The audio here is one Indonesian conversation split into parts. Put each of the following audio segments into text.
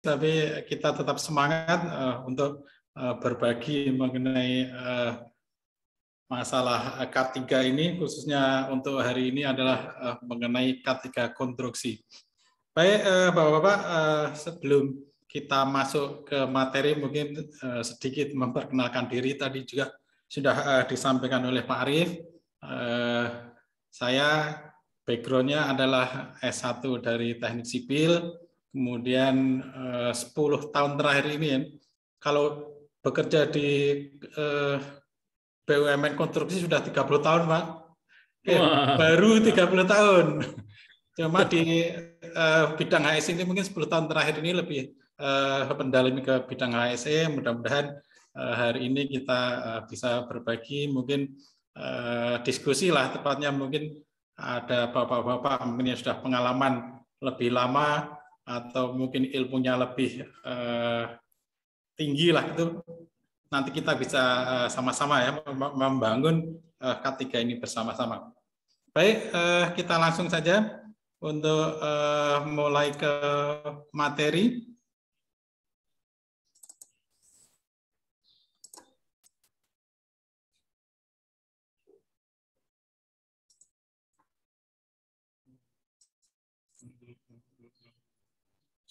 tapi kita tetap semangat untuk berbagi mengenai masalah K3 ini, khususnya untuk hari ini adalah mengenai K3 konstruksi. Baik, Bapak-Bapak, sebelum kita masuk ke materi, mungkin sedikit memperkenalkan diri. Tadi juga sudah disampaikan oleh Pak Arief. Saya background-nya adalah S1 dari Teknik Sipil, kemudian 10 tahun terakhir ini, kalau bekerja di BUMN konstruksi sudah 30 tahun, Pak. Baru 30 tahun. Cuma di bidang HSE ini mungkin 10 tahun terakhir ini lebih mendalami ke bidang HSE. Mudah-mudahan hari ini kita bisa berbagi, mungkin diskusi lah tepatnya, mungkin ada bapak-bapak mungkin yang sudah pengalaman lebih lama atau mungkin ilmunya lebih tinggi lah, itu nanti kita bisa sama-sama ya membangun K3 ini bersama-sama. Baik, kita langsung saja untuk mulai ke materi.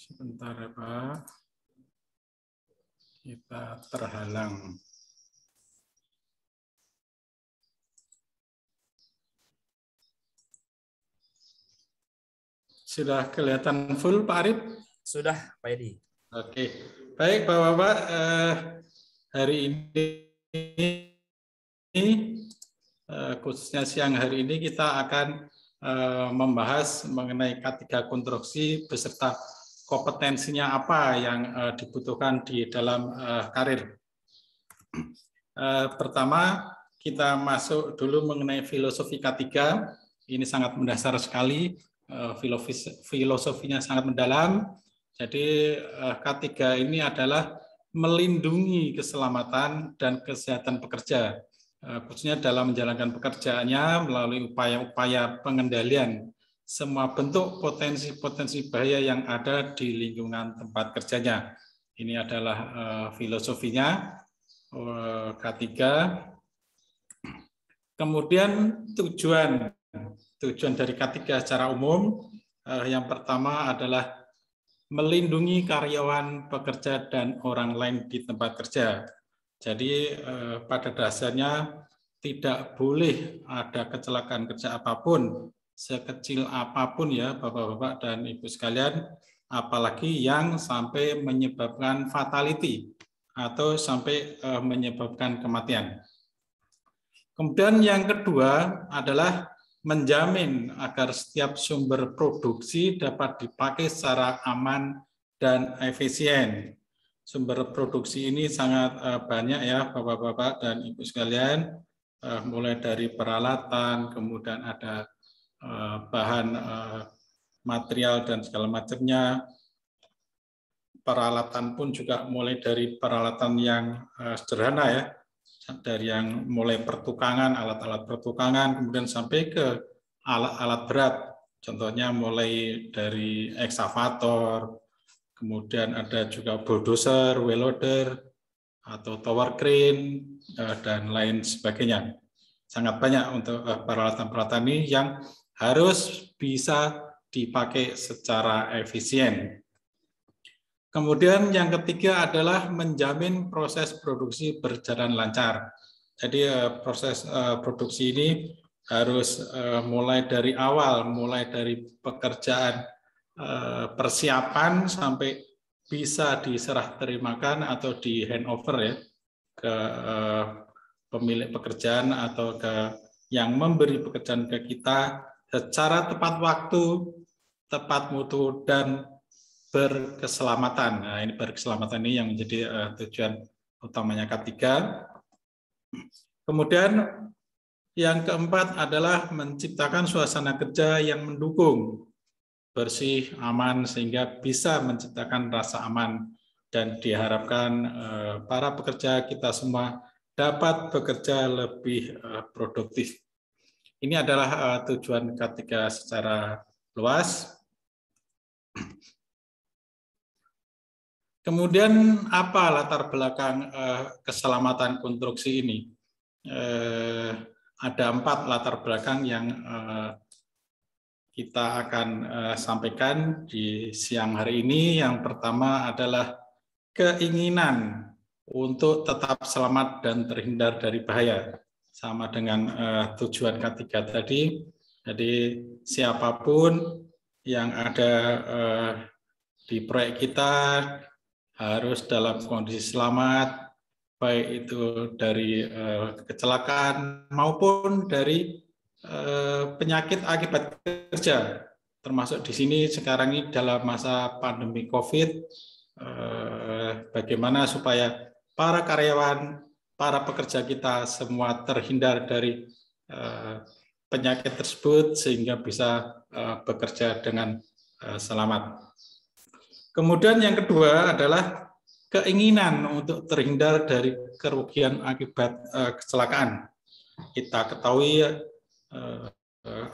Sebentar ya Pak, kita terhalang. Sudah kelihatan full Pak Arif? Sudah Pak Edi. Oke, baik Bapak-Bapak, hari ini khususnya siang hari ini kita akan membahas mengenai K3 konstruksi beserta kompetensinya apa yang dibutuhkan di dalam karir. Pertama, kita masuk dulu mengenai filosofi K3. Ini sangat mendasar sekali, filosofinya sangat mendalam. Jadi K3 ini adalah melindungi keselamatan dan kesehatan pekerja, khususnya dalam menjalankan pekerjaannya melalui upaya-upaya pengendalian semua bentuk potensi-potensi bahaya yang ada di lingkungan tempat kerjanya. Ini adalah filosofinya K3. Kemudian tujuan dari K3 secara umum, yang pertama adalah melindungi karyawan, pekerja, dan orang lain di tempat kerja. Jadi pada dasarnya tidak boleh ada kecelakaan kerja apapun, sekecil apapun ya Bapak-Bapak dan Ibu sekalian, apalagi yang sampai menyebabkan fatality atau sampai menyebabkan kematian. Kemudian yang kedua adalah menjamin agar setiap sumber produksi dapat dipakai secara aman dan efisien. Sumber produksi ini sangat banyak ya Bapak-Bapak dan Ibu sekalian, mulai dari peralatan, kemudian ada bahan material dan segala macamnya. Peralatan pun juga mulai dari peralatan yang sederhana ya, dari yang mulai pertukangan, alat-alat pertukangan, kemudian sampai ke alat-alat berat. Contohnya mulai dari ekskavator, kemudian ada juga bulldozer, wheel loader, atau tower crane, dan lain sebagainya. Sangat banyak untuk peralatan-peralatan ini yang harus bisa dipakai secara efisien. Kemudian yang ketiga adalah menjamin proses produksi berjalan lancar. Jadi proses produksi ini harus mulai dari awal, mulai dari pekerjaan persiapan sampai bisa diserah terimakan atau di handover ya ke pemilik pekerjaan atau ke yang memberi pekerjaan ke kita secara tepat waktu, tepat mutu, dan berkeselamatan. Nah, ini berkeselamatan ini yang menjadi tujuan utamanya K3. Kemudian yang keempat adalah menciptakan suasana kerja yang mendukung, bersih, aman, sehingga bisa menciptakan rasa aman dan diharapkan para pekerja kita semua dapat bekerja lebih produktif. Ini adalah tujuan K3 secara luas. Kemudian apa latar belakang keselamatan konstruksi ini? Ada 4 latar belakang yang kita akan sampaikan di siang hari ini. Yang pertama adalah keinginan untuk tetap selamat dan terhindar dari bahaya, sama dengan tujuan K3 tadi. Jadi siapapun yang ada di proyek kita harus dalam kondisi selamat, baik itu dari kecelakaan maupun dari penyakit akibat kerja. Termasuk di sini sekarang ini dalam masa pandemi COVID, bagaimana supaya para karyawan, para pekerja kita semua terhindar dari penyakit tersebut sehingga bisa bekerja dengan selamat. Kemudian yang kedua adalah keinginan untuk terhindar dari kerugian akibat kecelakaan. Kita ketahui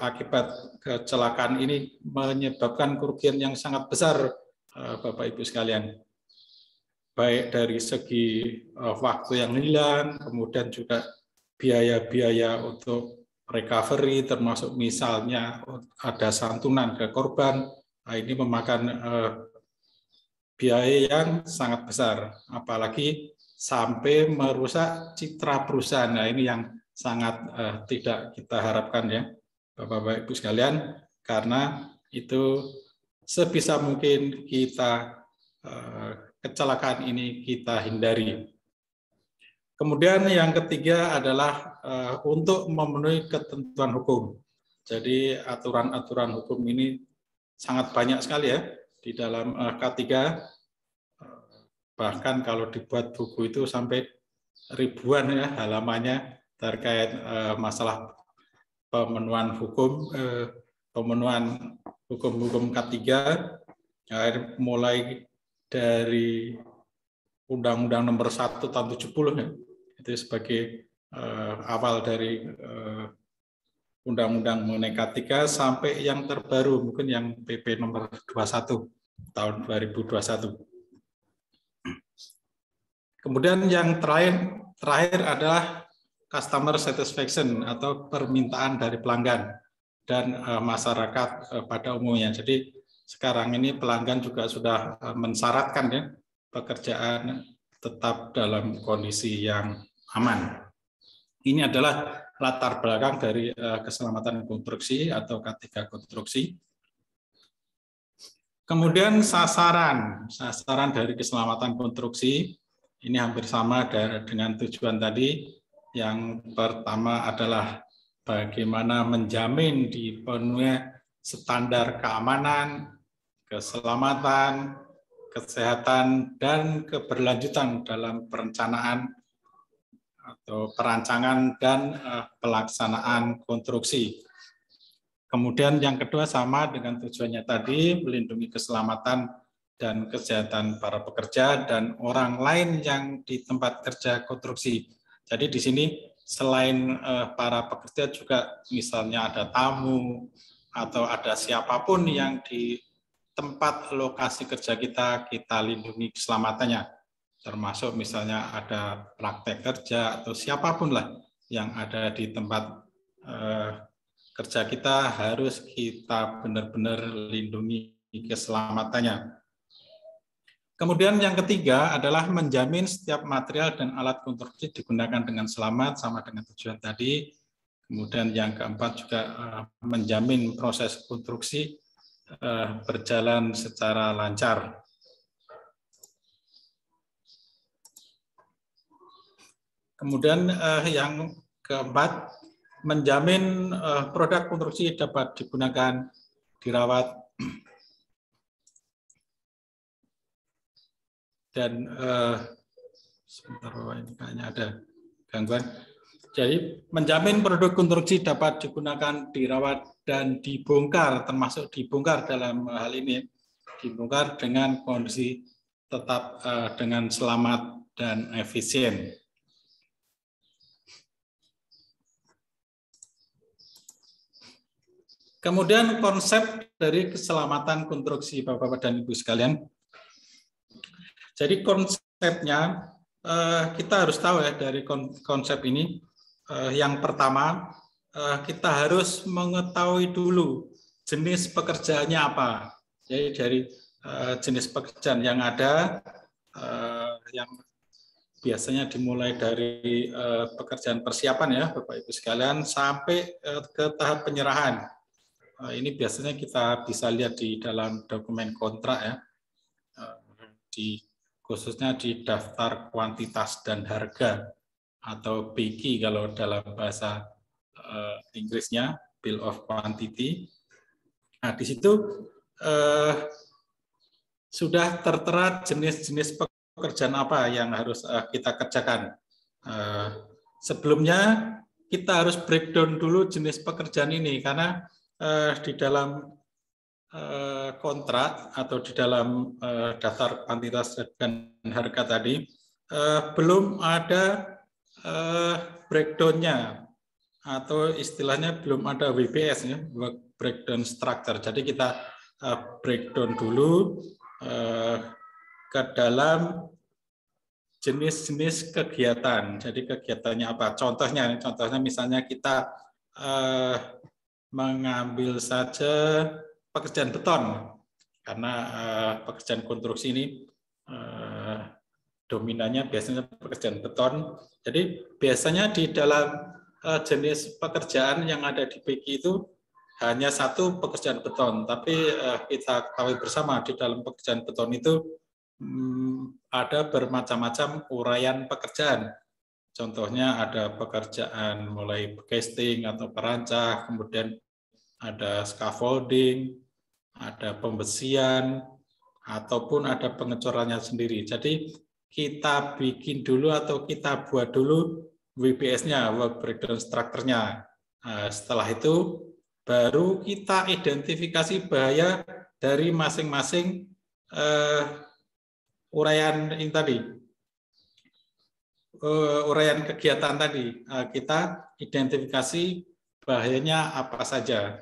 akibat kecelakaan ini menyebabkan kerugian yang sangat besar, Bapak Ibu sekalian. Baik dari segi waktu yang hilang, kemudian juga biaya-biaya untuk recovery, termasuk misalnya ada santunan ke korban, ini memakan biaya yang sangat besar, apalagi sampai merusak citra perusahaan. Nah, ini yang sangat tidak kita harapkan ya, Bapak Ibu sekalian, karena itu sebisa mungkin kita kecelakaan ini kita hindari. Kemudian yang ketiga adalah untuk memenuhi ketentuan hukum. Jadi aturan-aturan hukum ini sangat banyak sekali ya di dalam K3. Bahkan kalau dibuat buku itu sampai ribuan ya halamannya terkait masalah pemenuhan hukum K3, mulai dari Undang-Undang Nomor 1 Tahun 70 ya, itu sebagai awal dari Undang-Undang mengenai K3 sampai yang terbaru mungkin yang PP Nomor 21 Tahun 2021. Kemudian yang terakhir adalah customer satisfaction atau permintaan dari pelanggan dan masyarakat pada umumnya. Jadi sekarang ini pelanggan juga sudah mensyaratkan ya pekerjaan tetap dalam kondisi yang aman. Ini adalah latar belakang dari keselamatan konstruksi atau K3 konstruksi. Kemudian sasaran dari keselamatan konstruksi ini hampir sama dengan tujuan tadi. Yang pertama adalah bagaimana menjamin dipenuhi standar keamanan, keselamatan, kesehatan, dan keberlanjutan dalam perencanaan atau perancangan dan pelaksanaan konstruksi. Kemudian yang kedua sama dengan tujuannya tadi, melindungi keselamatan dan kesehatan para pekerja dan orang lain yang di tempat kerja konstruksi. Jadi di sini selain para pekerja juga misalnya ada tamu atau ada siapapun yang di tempat lokasi kerja kita lindungi keselamatannya. Termasuk misalnya ada praktek kerja atau siapapun lah yang ada di tempat kerja kita harus kita benar-benar lindungi keselamatannya. Kemudian yang ketiga adalah menjamin setiap material dan alat konstruksi digunakan dengan selamat sama dengan tujuan tadi. Kemudian yang keempat juga menjamin proses konstruksi berjalan secara lancar. Kemudian yang keempat, menjamin produk konstruksi dapat digunakan, dirawat, dan sebentar Bapak, ini kayaknya ada gangguan. Jadi menjamin produk konstruksi dapat digunakan, dirawat, dan dibongkar, termasuk dibongkar dalam hal ini, dibongkar dengan kondisi tetap dengan selamat dan efisien. Kemudian konsep dari keselamatan konstruksi Bapak-Bapak dan Ibu sekalian. Jadi konsepnya kita harus tahu ya dari konsep ini. Yang pertama, kita harus mengetahui dulu jenis pekerjaannya apa. Jadi dari jenis pekerjaan yang ada, yang biasanya dimulai dari pekerjaan persiapan ya Bapak Ibu sekalian sampai ke tahap penyerahan. Ini biasanya kita bisa lihat di dalam dokumen kontrak ya, khususnya di daftar kuantitas dan harga atau BQ kalau dalam bahasa Inggrisnya, Bill of Quantity. Nah, di situ sudah tertera jenis-jenis pekerjaan apa yang harus kita kerjakan. Sebelumnya kita harus breakdown dulu jenis pekerjaan ini karena di dalam kontrak atau di dalam daftar kuantitas dan harga tadi belum ada breakdown-nya atau istilahnya belum ada WBS ya, work breakdown structure. Jadi kita breakdown dulu ke dalam jenis-jenis kegiatan. Jadi kegiatannya apa? Contohnya misalnya kita mengambil saja pekerjaan beton, karena pekerjaan konstruksi ini dominannya biasanya pekerjaan beton. Jadi biasanya di dalam jenis pekerjaan yang ada di BQ itu hanya satu pekerjaan beton, tapi kita ketahui bersama di dalam pekerjaan beton itu ada bermacam-macam uraian pekerjaan. Contohnya ada pekerjaan mulai casting atau perancah, kemudian ada scaffolding, ada pembesian, ataupun ada pengecorannya sendiri. Jadi kita bikin dulu atau kita buat dulu WBS-nya, work breakdown structure-nya. Setelah itu baru kita identifikasi bahaya dari masing-masing uraian ini tadi, uraian kegiatan tadi. Kita identifikasi bahayanya apa saja.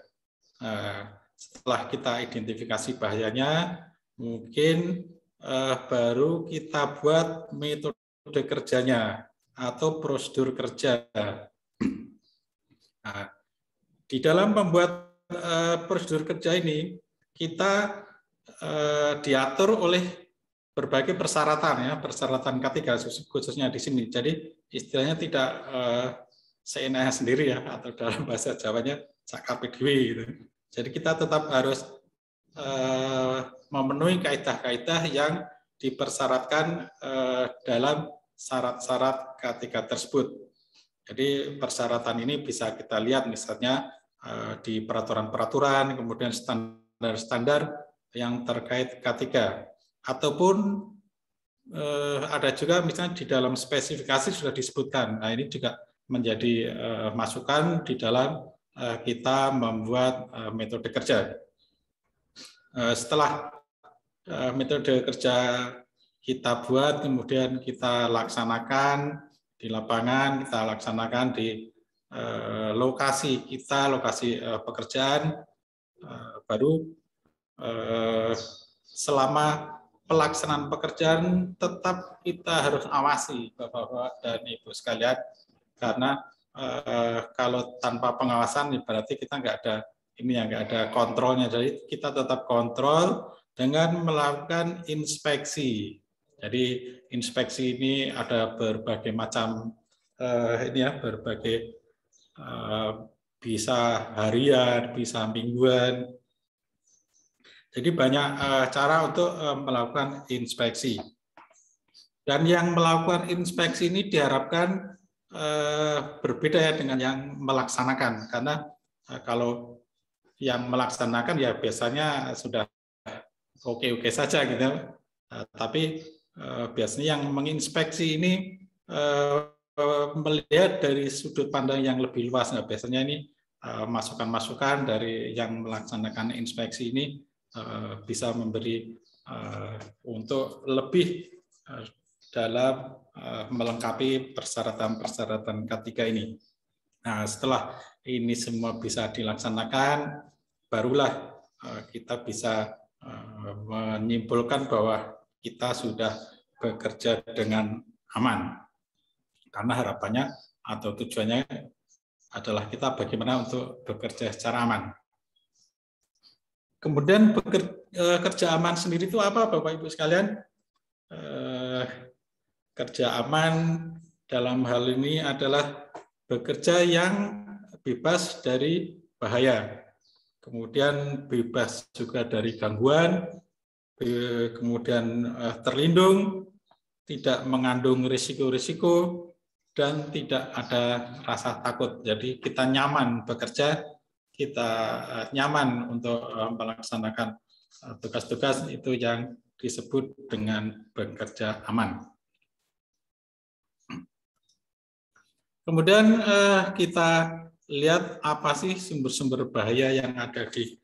Setelah kita identifikasi bahayanya, mungkin baru kita buat metode kerjanya atau prosedur kerja. Nah, di dalam membuat prosedur kerja ini, kita diatur oleh berbagai persyaratan ya, persyaratan K3 khususnya di sini. Jadi istilahnya tidak seenaknya sendiri ya, atau dalam bahasa Jawanya cakape dhewe gitu. Jadi kita tetap harus memenuhi kaidah-kaidah yang dipersyaratkan dalam syarat-syarat K3 tersebut. Jadi persyaratan ini bisa kita lihat misalnya di peraturan-peraturan, kemudian standar-standar yang terkait K3. Ataupun ada juga misalnya di dalam spesifikasi sudah disebutkan. Nah, ini juga menjadi masukan di dalam kita membuat metode kerja. Setelah metode kerja kita buat, kemudian kita laksanakan di lapangan, kita laksanakan di lokasi kita, lokasi pekerjaan, baru selama pelaksanaan pekerjaan tetap kita harus awasi Bapak-Bapak dan Ibu sekalian, karena kalau tanpa pengawasan berarti kita nggak ada kontrolnya. Jadi kita tetap kontrol dengan melakukan inspeksi. Jadi inspeksi ini ada berbagai macam ini ya, berbagai bisa harian, bisa mingguan. Jadi banyak cara untuk melakukan inspeksi. Dan yang melakukan inspeksi ini diharapkan berbeda ya dengan yang melaksanakan, karena kalau yang melaksanakan ya biasanya sudah oke-oke saja gitu, tapi biasanya yang menginspeksi ini melihat dari sudut pandang yang lebih luas. Nah, biasanya ini masukan-masukan dari yang melaksanakan inspeksi ini bisa memberi untuk lebih dalam melengkapi persyaratan-persyaratan K3 ini. Nah, setelah ini semua bisa dilaksanakan, barulah kita bisa menyimpulkan bahwa kita sudah bekerja dengan aman. Karena harapannya atau tujuannya adalah kita bagaimana untuk bekerja secara aman. Kemudian kerja aman sendiri itu apa, Bapak Ibu sekalian? Kerja aman dalam hal ini adalah bekerja yang bebas dari bahaya, kemudian bebas juga dari gangguan, kemudian terlindung, tidak mengandung risiko-risiko, dan tidak ada rasa takut. Jadi kita nyaman bekerja, kita nyaman untuk melaksanakan tugas-tugas itu yang disebut dengan bekerja aman. Kemudian kita lihat apa sih sumber-sumber bahaya yang ada di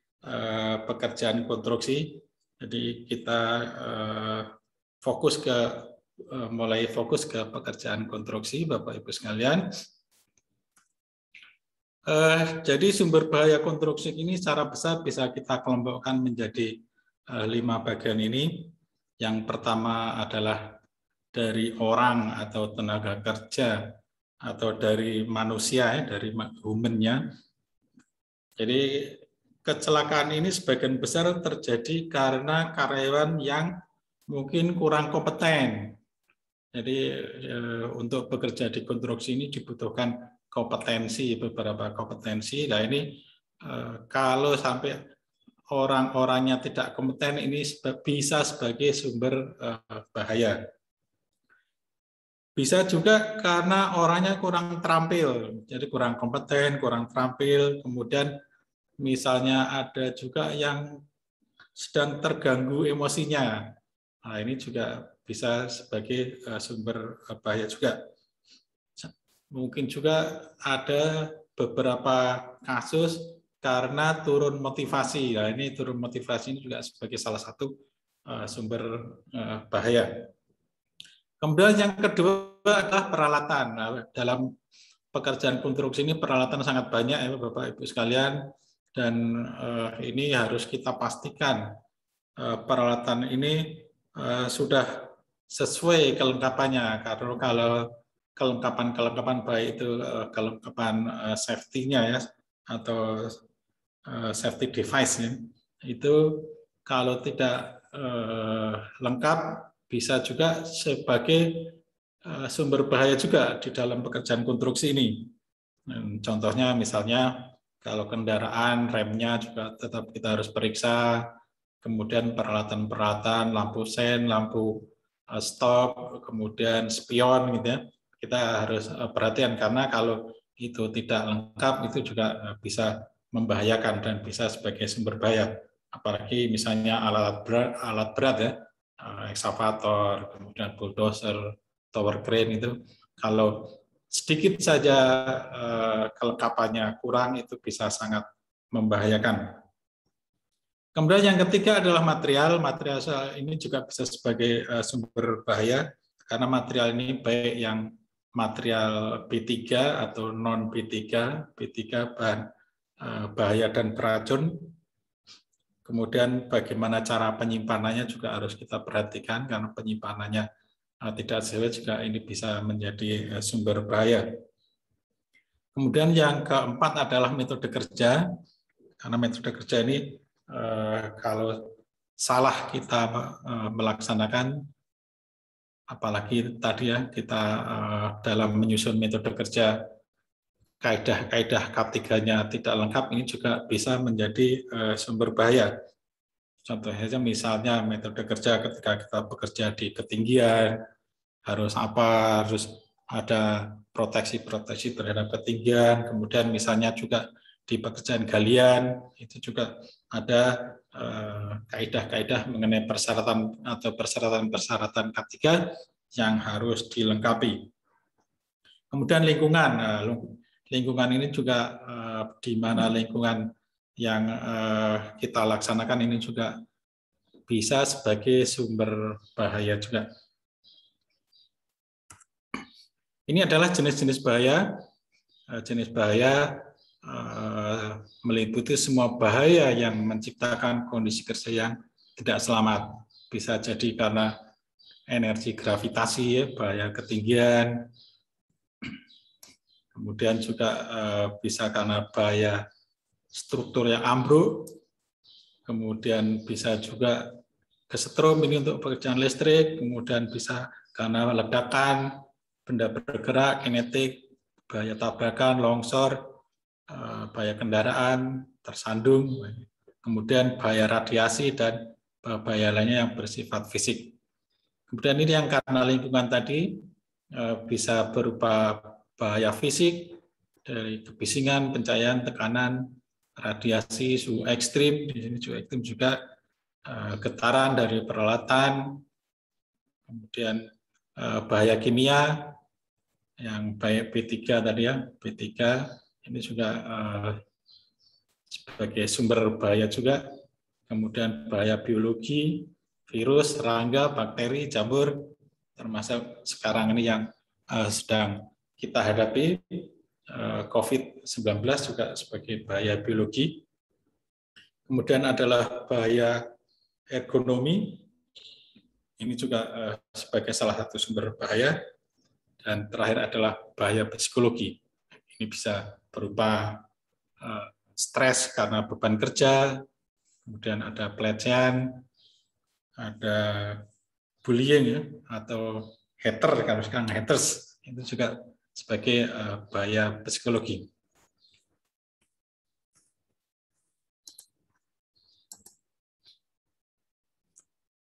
pekerjaan konstruksi. Jadi kita mulai fokus ke pekerjaan konstruksi, Bapak Ibu sekalian. Jadi sumber bahaya konstruksi ini secara besar bisa kita kelompokkan menjadi 5 bagian ini. Yang pertama adalah dari orang atau tenaga kerja atau dari manusia, dari humannya. Jadi kecelakaan ini sebagian besar terjadi karena karyawan yang mungkin kurang kompeten. Jadi untuk bekerja di konstruksi ini dibutuhkan kompetensi, beberapa kompetensi. Nah ini kalau sampai orang-orangnya tidak kompeten, ini bisa sebagai sumber bahaya. Bisa juga karena orangnya kurang terampil, jadi kurang kompeten, kurang terampil. Kemudian misalnya ada juga yang sedang terganggu emosinya. Nah, ini juga bisa sebagai sumber bahaya juga. Mungkin juga ada beberapa kasus karena turun motivasi. Nah, ini turun motivasi ini juga sebagai salah satu sumber bahaya. Kemudian yang kedua adalah peralatan. Nah, dalam pekerjaan konstruksi ini peralatan sangat banyak ya Bapak Ibu sekalian, dan ini harus kita pastikan peralatan ini sudah sesuai kelengkapannya. Karena kalau kelengkapan baik itu kelengkapan safety-nya ya atau safety device ya, itu kalau tidak lengkap bisa juga sebagai sumber bahaya juga di dalam pekerjaan konstruksi ini. Contohnya misalnya kalau kendaraan remnya juga tetap kita harus periksa, kemudian peralatan-peralatan lampu sen, lampu stop, kemudian spion gitu ya. Kita harus perhatian karena kalau itu tidak lengkap itu juga bisa membahayakan dan bisa sebagai sumber bahaya. Apalagi misalnya alat berat ya, ekskavator, kemudian bulldozer, tower crane itu kalau sedikit saja kelengkapannya kurang itu bisa sangat membahayakan. Kemudian yang ketiga adalah material. Material ini juga bisa sebagai sumber bahaya karena material ini baik yang material B3 atau non B3, B3 bahan bahaya dan beracun. Kemudian bagaimana cara penyimpanannya juga harus kita perhatikan karena penyimpanannya tidak sesuai juga ini bisa menjadi sumber bahaya. Kemudian yang keempat adalah metode kerja, karena metode kerja ini kalau salah kita melaksanakan, apalagi tadi ya kita dalam menyusun metode kerja kaidah-kaidah K3-nya tidak lengkap, ini juga bisa menjadi sumber bahaya. Contohnya misalnya metode kerja ketika kita bekerja di ketinggian, harus ada proteksi terhadap ketinggian, kemudian misalnya juga di pekerjaan galian, itu juga ada kaidah-kaidah mengenai persyaratan atau persyaratan K3 yang harus dilengkapi. Kemudian lingkungan. Lingkungan ini juga di mana lingkungan yang kita laksanakan ini juga bisa sebagai sumber bahaya juga. Ini adalah jenis-jenis bahaya. Jenis bahaya meliputi semua bahaya yang menciptakan kondisi kerja yang tidak selamat. Bisa jadi karena energi gravitasi, ya, bahaya ketinggian. Kemudian juga bisa karena bahaya struktur yang ambruk. Kemudian bisa juga kesetrum ini untuk pekerjaan listrik. Kemudian bisa karena ledakan, benda bergerak, kinetik, bahaya tabrakan, longsor, bahaya kendaraan, tersandung. Kemudian bahaya radiasi dan bahaya lainnya yang bersifat fisik. Kemudian ini yang karena lingkungan tadi bisa berupa bahaya fisik dari kebisingan, pencahayaan, tekanan, radiasi, suhu ekstrim. Di sini suhu ekstrim juga getaran dari peralatan, kemudian bahaya kimia yang baik B3 tadi ya, B3 ini juga sebagai sumber bahaya juga. Kemudian bahaya biologi, virus, serangga, bakteri, jamur, termasuk sekarang ini yang sedang kita hadapi, COVID-19 juga sebagai bahaya biologi. Kemudian adalah bahaya ergonomi, ini juga sebagai salah satu sumber bahaya. Dan terakhir adalah bahaya psikologi. Ini bisa berupa stres karena beban kerja, kemudian ada pelecehan, ada bullying ya, atau hater, kalau sekarang haters, itu juga sebagai bahaya psikologi.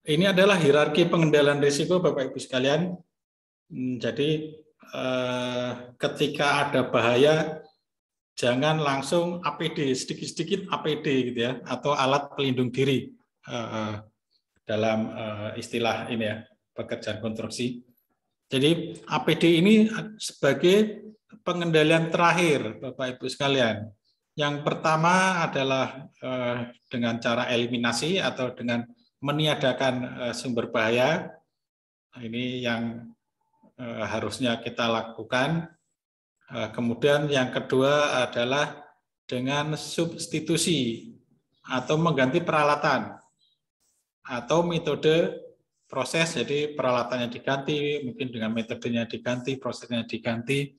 Ini adalah hierarki pengendalian risiko, Bapak Ibu sekalian. Jadi ketika ada bahaya, jangan langsung APD, sedikit-sedikit APD gitu ya, atau alat pelindung diri dalam istilah ini ya, pekerjaan konstruksi. Jadi APD ini sebagai pengendalian terakhir, Bapak Ibu sekalian. Yang pertama adalah dengan cara eliminasi atau dengan meniadakan sumber bahaya. Ini yang harusnya kita lakukan. Kemudian yang kedua adalah dengan substitusi atau mengganti peralatan atau metode proses, jadi peralatannya diganti, mungkin dengan metodenya diganti, prosesnya diganti,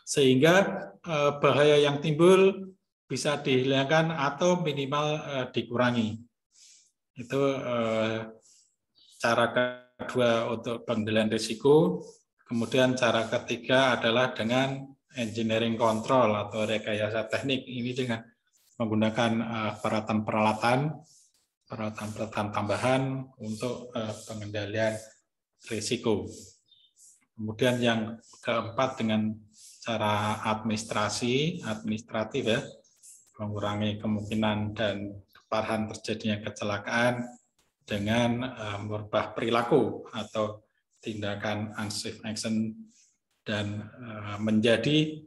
sehingga bahaya yang timbul bisa dihilangkan atau minimal dikurangi. Itu cara kedua untuk pengendalian risiko. Kemudian cara ketiga adalah dengan engineering control atau rekayasa teknik. Ini dengan menggunakan peralatan-peralatan tambahan untuk pengendalian risiko. Kemudian yang keempat dengan cara administratif ya, mengurangi kemungkinan dan keparahan terjadinya kecelakaan dengan merubah perilaku atau tindakan unsafe action dan menjadi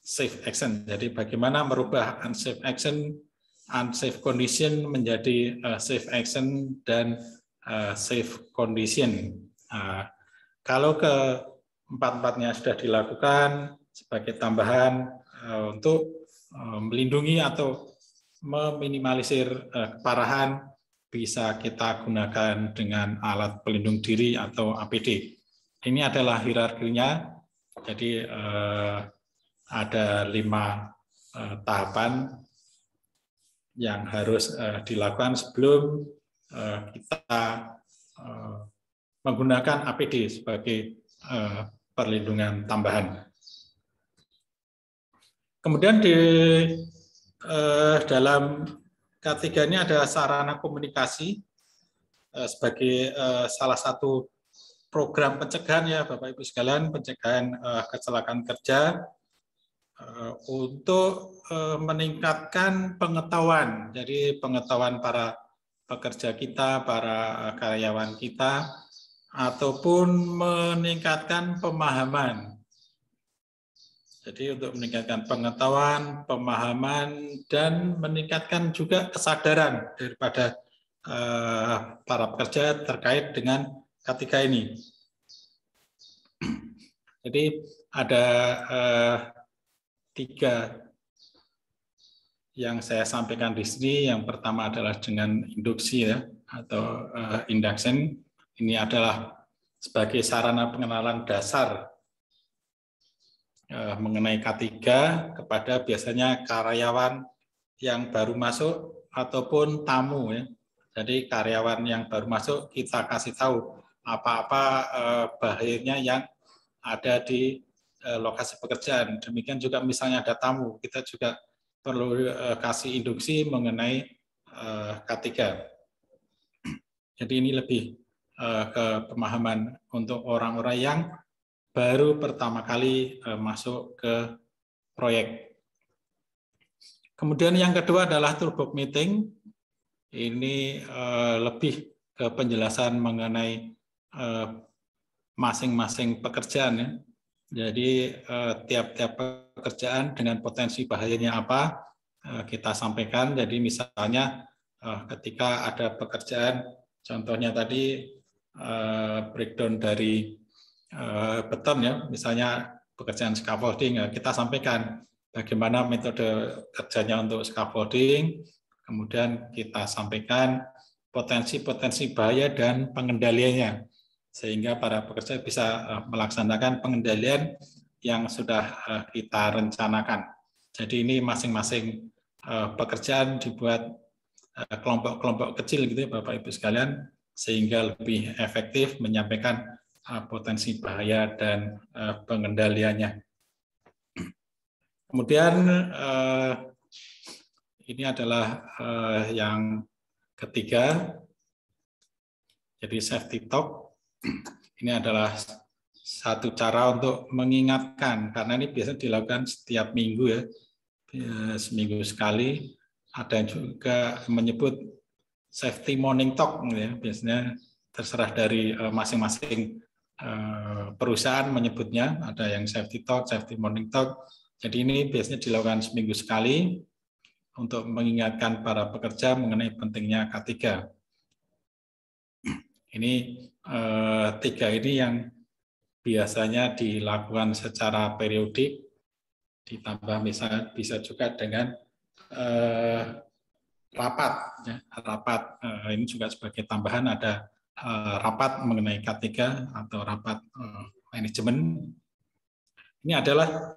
safe action. Jadi bagaimana merubah unsafe action, unsafe condition menjadi safe action dan safe condition. Kalau keempat-empatnya sudah dilakukan sebagai tambahan untuk melindungi atau meminimalisir keparahan, bisa kita gunakan dengan alat pelindung diri atau APD. Ini adalah hierarkinya. Jadi ada 5 tahapan yang harus dilakukan sebelum kita menggunakan APD sebagai perlindungan tambahan. Kemudian di dalam K3 ini ada sarana komunikasi sebagai salah satu program pencegahan ya Bapak Ibu sekalian, pencegahan kecelakaan kerja untuk meningkatkan pengetahuan. Jadi pengetahuan para pekerja kita, para karyawan kita, ataupun meningkatkan pemahaman. Jadi untuk meningkatkan pengetahuan, pemahaman, dan meningkatkan juga kesadaran daripada para pekerja terkait dengan K3 ini. Jadi ada 3 yang saya sampaikan di sini. Yang pertama adalah dengan induksi ya, atau induction. Ini adalah sebagai sarana pengenalan dasar mengenai K3 kepada biasanya karyawan yang baru masuk ataupun tamu ya. Jadi karyawan yang baru masuk kita kasih tahu apa-apa bahayanya yang ada di lokasi pekerjaan. Demikian juga misalnya ada tamu, kita juga perlu kasih induksi mengenai K3. Jadi ini lebih ke pemahaman untuk orang-orang yang baru pertama kali masuk ke proyek. Kemudian yang kedua adalah toolbox meeting. Ini lebih ke penjelasan mengenai masing-masing pekerjaan ya. Jadi tiap-tiap pekerjaan dengan potensi bahayanya apa kita sampaikan. Jadi misalnya ketika ada pekerjaan, contohnya tadi breakdown dari beton ya, misalnya pekerjaan scaffolding, kita sampaikan bagaimana metode kerjanya untuk scaffolding, kemudian kita sampaikan potensi-potensi bahaya dan pengendaliannya, sehingga para pekerja bisa melaksanakan pengendalian yang sudah kita rencanakan. Jadi ini masing-masing pekerjaan dibuat kelompok-kelompok kecil gitu ya Bapak Ibu sekalian, sehingga lebih efektif menyampaikan potensi bahaya dan pengendaliannya. Kemudian ini adalah yang ketiga, jadi safety talk. Ini adalah satu cara untuk mengingatkan, karena ini biasanya dilakukan setiap minggu ya, seminggu sekali. Ada yang juga menyebut safety morning talk, ya. Biasanya terserah dari masing-masing perusahaan menyebutnya. Ada yang safety talk, safety morning talk. Jadi ini biasanya dilakukan seminggu sekali untuk mengingatkan para pekerja mengenai pentingnya K3. Ini tiga ini yang biasanya dilakukan secara periodik, ditambah misalnya bisa juga dengan rapat. Ya, rapat ini juga sebagai tambahan ada rapat mengenai K3 atau rapat manajemen. Ini adalah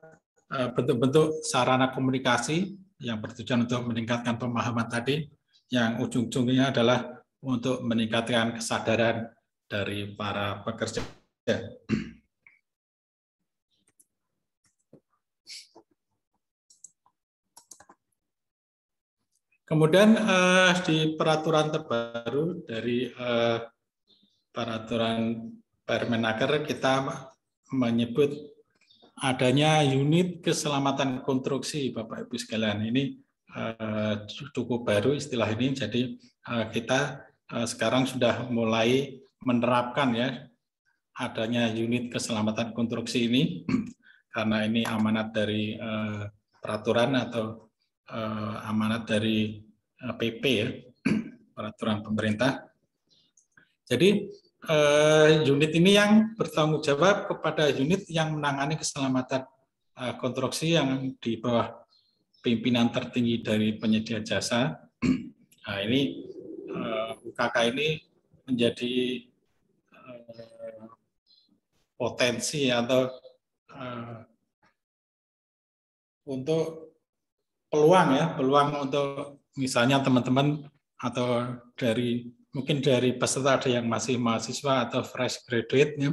bentuk-bentuk sarana komunikasi yang bertujuan untuk meningkatkan pemahaman tadi, yang ujung-ujungnya adalah untuk meningkatkan kesadaran dari para pekerja. Kemudian di peraturan terbaru dari peraturan Permenaker kita menyebut adanya unit keselamatan konstruksi, Bapak Ibu sekalian. Ini cukup baru istilah ini. Jadi kita sekarang sudah mulai menerapkan ya adanya unit keselamatan konstruksi ini, karena ini amanat dari peraturan atau amanat dari PP ya, peraturan pemerintah. Jadi unit ini yang bertanggung jawab kepada unit yang menangani keselamatan konstruksi yang di bawah pimpinan tertinggi dari penyedia jasa. Nah, ini UKK ini menjadi potensi atau untuk peluang ya, peluang untuk misalnya teman-teman atau mungkin dari peserta ada yang masih mahasiswa atau fresh graduate ya.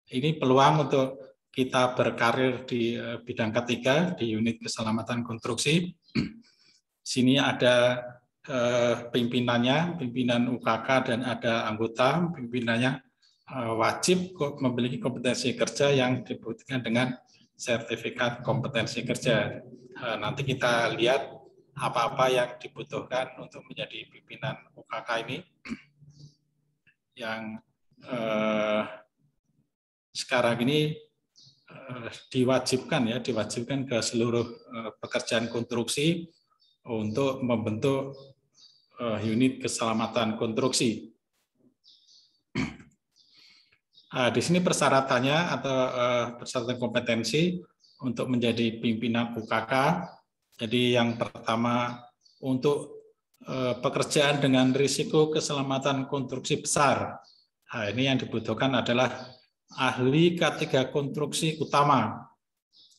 Ini peluang untuk kita berkarir di bidang K3 di unit keselamatan konstruksi. Sini ada pimpinannya, pimpinan UKK dan ada anggota pimpinannya wajib memiliki kompetensi kerja yang dibuktikan dengan sertifikat kompetensi kerja. Nanti kita lihat apa-apa yang dibutuhkan untuk menjadi pimpinan UKK ini, yang sekarang ini diwajibkan ke seluruh pekerjaan konstruksi untuk membentuk unit keselamatan konstruksi. Di sini persyaratannya atau persyaratan kompetensi untuk menjadi pimpinan UKK. Jadi yang pertama, untuk pekerjaan dengan risiko keselamatan konstruksi besar Nah, ini yang dibutuhkan adalah ahli K3 konstruksi utama.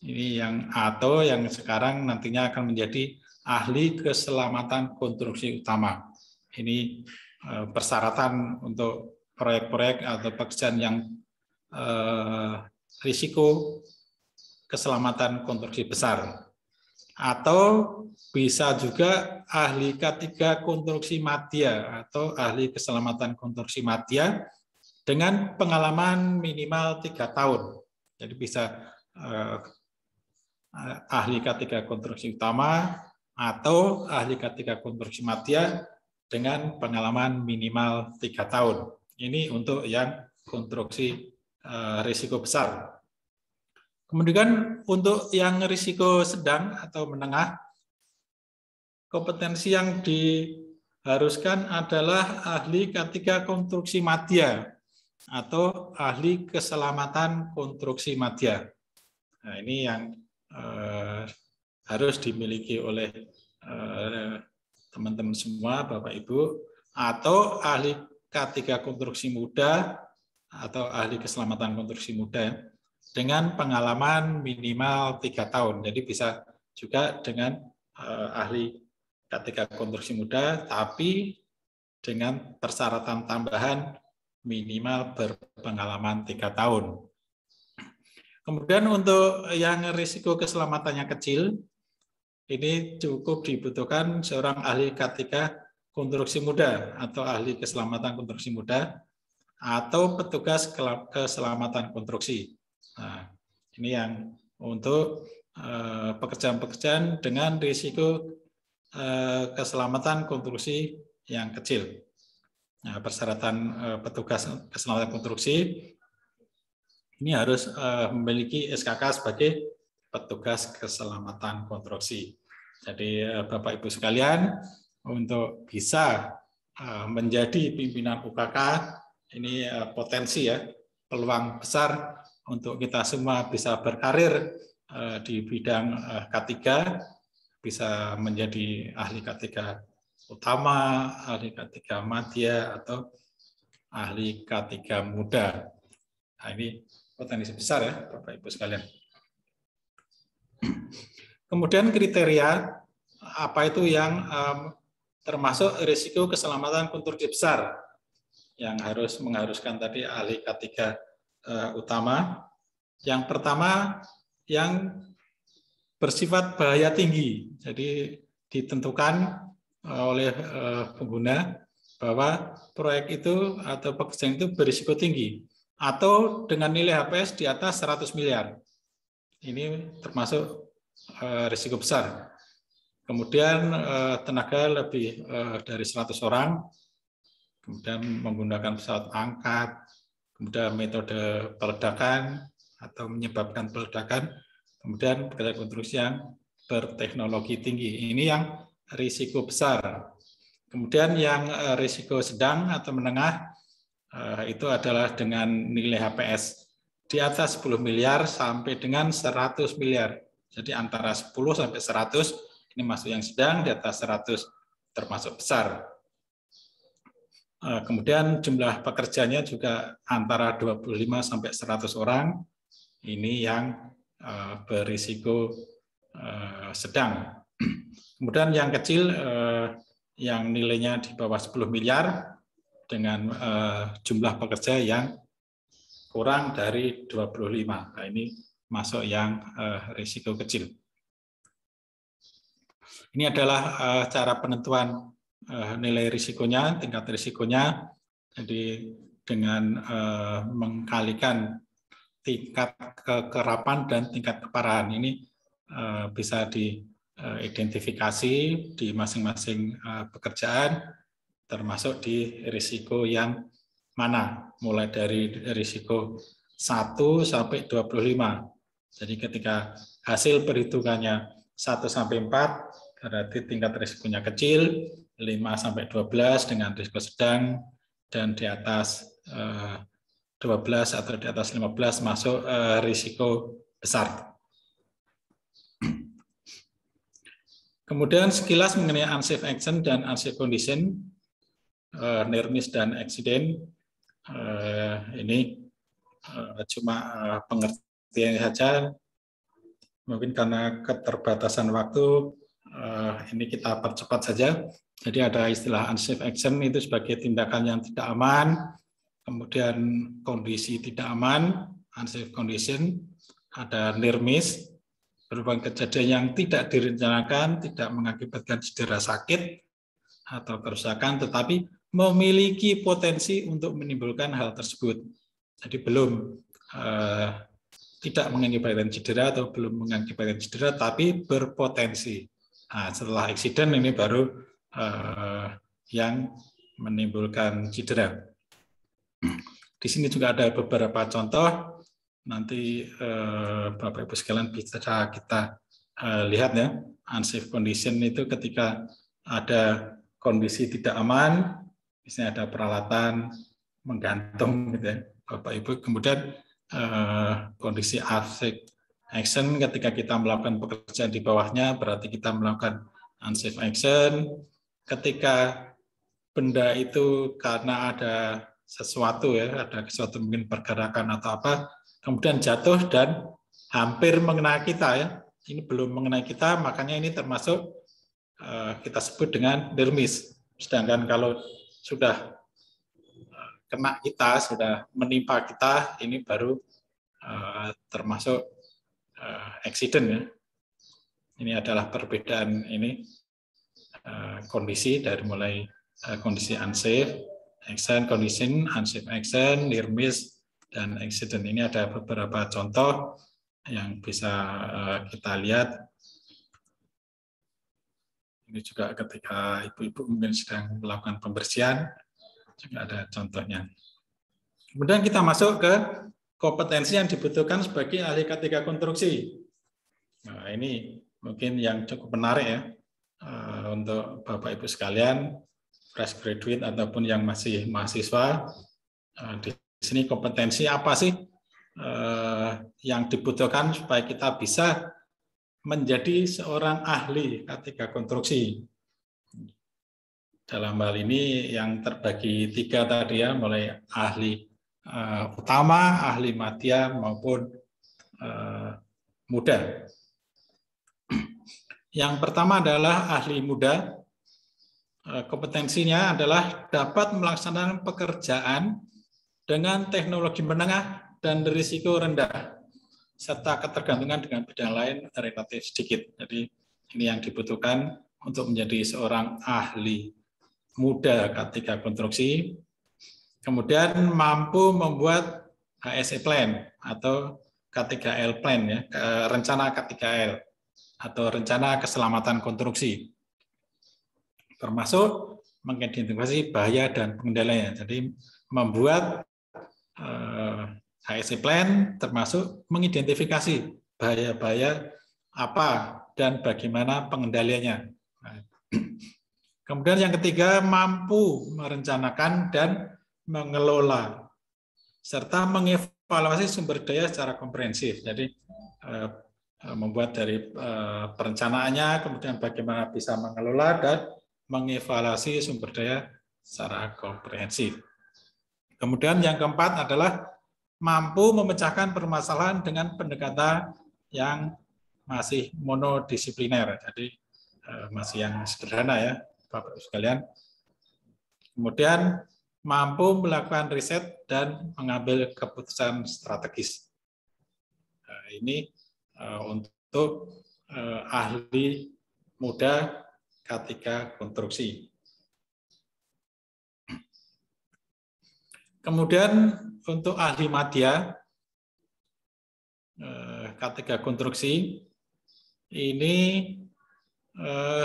Ini yang sekarang nantinya akan menjadi ahli keselamatan konstruksi utama. Ini persyaratan untuk proyek-proyek atau pekerjaan yang risiko keselamatan konstruksi besar. Atau bisa juga ahli K3 konstruksi madya atau ahli keselamatan konstruksi madya dengan pengalaman minimal 3 tahun. Jadi bisa ahli K3 konstruksi utama atau ahli K3 konstruksi madya dengan pengalaman minimal 3 tahun. Ini untuk yang konstruksi risiko besar. Kemudian untuk yang risiko sedang atau menengah, kompetensi yang diharuskan adalah ahli K3 konstruksi madya atau ahli keselamatan konstruksi madya. Nah, ini yang harus dimiliki oleh teman-teman semua, Bapak Ibu, atau ahli K3 konstruksi muda atau ahli keselamatan konstruksi muda dengan pengalaman minimal 3 tahun. Jadi bisa juga dengan ahli K3 konstruksi muda, tapi dengan persyaratan tambahan minimal berpengalaman 3 tahun. Kemudian untuk yang risiko keselamatannya kecil, ini cukup dibutuhkan seorang ahli K3 konstruksi muda atau ahli keselamatan konstruksi muda atau petugas keselamatan konstruksi. Nah, ini yang untuk pekerjaan-pekerjaan dengan risiko keselamatan konstruksi yang kecil. Nah, persyaratan petugas keselamatan konstruksi ini harus memiliki SKK sebagai petugas keselamatan konstruksi. Jadi Bapak Ibu sekalian, untuk bisa menjadi pimpinan UKK, ini potensi ya, peluang besar untuk kita semua bisa berkarir di bidang K3, bisa menjadi ahli K3 utama, ahli K3 madya, atau ahli K3 muda. Nah, ini potensi besar ya, Bapak Ibu sekalian. Kemudian kriteria apa itu yang termasuk risiko keselamatan konstruksi besar yang mengharuskan tadi ahli K3 utama. Yang pertama yang bersifat bahaya tinggi. Jadi ditentukan oleh pengguna bahwa proyek itu atau pekerjaan itu berisiko tinggi atau dengan nilai HPS di atas 100 miliar. Ini termasuk risiko besar. Kemudian tenaga lebih dari 100 orang, kemudian menggunakan pesawat angkat, kemudian metode peledakan atau menyebabkan peledakan, kemudian pekerjaan konstruksi yang berteknologi tinggi. Ini yang risiko besar. Kemudian yang risiko sedang atau menengah itu adalah dengan nilai HPS di atas 10 miliar sampai dengan 100 miliar. Jadi antara 10 sampai 100 ini masuk yang sedang, di atas 100 termasuk besar. Kemudian jumlah pekerjanya juga antara 25 sampai 100 orang. Ini yang berisiko sedang. Kemudian yang kecil yang nilainya di bawah 10 miliar dengan jumlah pekerja yang kurang dari 25. Nah, ini masuk yang risiko kecil. Ini adalah cara penentuan nilai risikonya, tingkat risikonya. Jadi dengan mengkalikan tingkat kekerapan dan tingkat keparahan ini bisa diidentifikasi di masing-masing pekerjaan, termasuk di risiko yang mana, mulai dari risiko 1 sampai 25. Jadi ketika hasil perhitungannya 1 sampai 4, berarti tingkat risikonya kecil, 5 sampai 12 dengan risiko sedang, dan di atas 12 atau di atas 15 masuk risiko besar. Kemudian sekilas mengenai unsafe action dan unsafe condition, near miss dan accident. ini cuma pengertian saja. Mungkin karena keterbatasan waktu, ini kita percepat saja. Jadi ada istilah unsafe action itu sebagai tindakan yang tidak aman, kemudian kondisi tidak aman, unsafe condition, ada near miss, berupa kejadian yang tidak direncanakan, tidak mengakibatkan cedera sakit atau kerusakan, tetapi memiliki potensi untuk menimbulkan hal tersebut. Jadi belum tidak mengakibatkan cedera atau belum mengakibatkan cedera, tapi berpotensi. Nah, setelah eksiden ini baru yang menimbulkan cedera. Di sini juga ada beberapa contoh. Nanti Bapak Ibu sekalian bisa kita lihat ya. Unsafe condition itu ketika ada kondisi tidak aman, misalnya ada peralatan menggantung, gitu ya, Bapak Ibu. Kemudian kondisi unsafe action ketika kita melakukan pekerjaan di bawahnya, berarti kita melakukan unsafe action. Ketika benda itu karena ada sesuatu ya, ada sesuatu mungkin pergerakan atau apa, kemudian jatuh dan hampir mengenai kita ya. Ini belum mengenai kita, makanya ini termasuk kita sebut dengan near miss. Sedangkan kalau sudah kena kita, sudah menimpa kita, ini baru termasuk accident ya. Ini adalah perbedaan ini kondisi dari mulai kondisi unsafe action, condition, unsafe action, near miss, dan accident. Ini ada beberapa contoh yang bisa kita lihat. Ini juga ketika ibu-ibu mungkin sedang melakukan pembersihan, juga ada contohnya. Kemudian kita masuk ke kompetensi yang dibutuhkan sebagai ahli K3 konstruksi. Nah, ini mungkin yang cukup menarik ya untuk Bapak Ibu sekalian, fresh graduate ataupun yang masih mahasiswa. Di sini kompetensi apa sih yang dibutuhkan supaya kita bisa menjadi seorang ahli K3 konstruksi. Dalam hal ini yang terbagi 3 tadi ya, mulai ahli utama, ahli madya maupun muda. Yang pertama adalah ahli muda. Kompetensinya adalah dapat melaksanakan pekerjaan dengan teknologi menengah dan risiko rendah, serta ketergantungan dengan bidang lain relatif sedikit. Jadi ini yang dibutuhkan untuk menjadi seorang ahli muda K3 konstruksi. Kemudian mampu membuat HSE plan atau K3L plan ya, rencana K3L atau rencana keselamatan konstruksi. Termasuk mengidentifikasi bahaya dan pengendaliannya. Jadi membuat HSE plan termasuk mengidentifikasi bahaya-bahaya apa dan bagaimana pengendaliannya. Kemudian yang ketiga, mampu merencanakan dan mengelola serta mengevaluasi sumber daya secara komprehensif. Jadi membuat dari perencanaannya, kemudian bagaimana bisa mengelola dan mengevaluasi sumber daya secara komprehensif. Kemudian yang keempat adalah mampu memecahkan permasalahan dengan pendekatan yang masih monodisipliner, jadi masih yang sederhana ya, Bapak sekalian. Kemudian mampu melakukan riset dan mengambil keputusan strategis. Ini untuk ahli muda K3 konstruksi. Kemudian untuk ahli madya K3 konstruksi ini